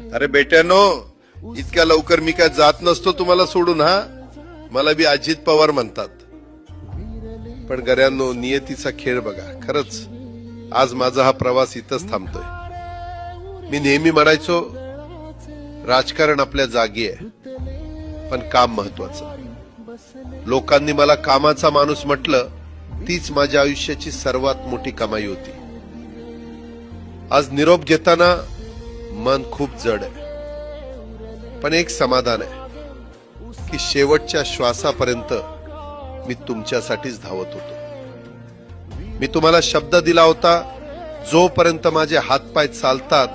अरे बेट्यानो, इतक्या लवकर मी काय जात नसतो तुम्हाला सोडून. हा, मला बी अजित पवार म्हणतात. पण गऱ्यांनो, नियतीचा खेळ बघा. खरंच आज माझा हा प्रवास इथंच थांबतोय. मी नेहमी म्हणायचो राजकारण आपल्या जागी आहे, पण काम महत्वाचं. लोकांनी मला कामाचा माणूस म्हटलं, तीच माझ्या आयुष्याची सर्वात मोठी कमाई होती. आज निरोप घेताना मन खूप जड आहे, पण एक समाधान आहे की शेवटच्या श्वासापर्यंत मी तुमच्यासाठीच धावत होतो. मी तुम्हाला शब्द दिला होता, जोपर्यंत माझे हातपाय चालतात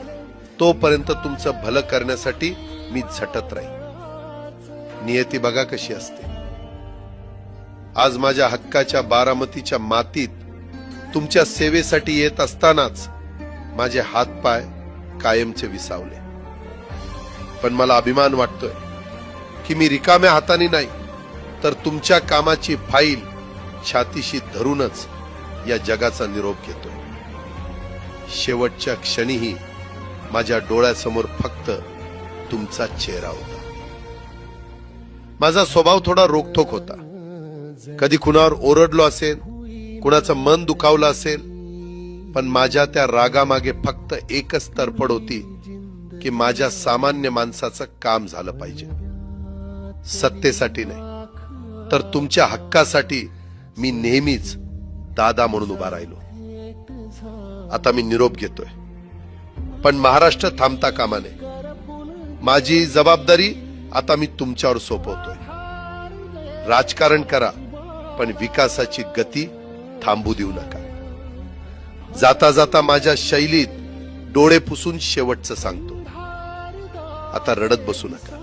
तोपर्यंत तुमचं भलं करण्यासाठी मी झटत राहील. नियती बघा कशी असते. आज माझ्या हक्काच्या बारामतीच्या मातीत तुमच्या सेवेसाठी येत असतानाच माझे हातपाय कायमचे विसावले. पण मला अभिमान वाटतोय की मी रिकाम्या हाताने नाही, तर तुमच्या कामाची फाईल छातीशी धरूनच या जगाचा निरोप घेतोय. शेवटच्या क्षणीही माझ्या डोळ्यासमोर फक्त तुमचा चेहरा होता. माझा स्वभाव थोडा रोखठोक होता. कधी कुणावर ओरडलो असेल, कुणाचं मन दुखावलं असेल, पण माझ्या त्या रागामागे फक्त एकच तरफड होती की माझ्या सामान्य माणसाचं काम झालं पाहिजे. सत्तेसाठी नाही, तर तुमच्या हक्कासाठी मी नेहमीच दादा म्हणून उभा राहिलो. आता मी निरोप घेतोय, पण महाराष्ट्र थांबता कामा नये. माझी जबाबदारी आता मी तुमच्यावर सोपवतोय. राजकारण करा, पण विकासाची गती थांबू देऊ नका. जाता जाता माझ्या शैलीत डोळे पुसून शेवटचं सांगतो, आता रडत बसू नका.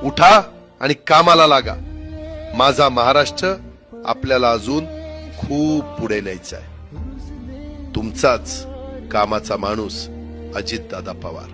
उठा आणि कामाला लागा. माझा महाराष्ट्र आपल्याला अजून खूप पुढे न्यायचा आहे. तुमचाच कामाचा माणूस, अजितदादा पवार.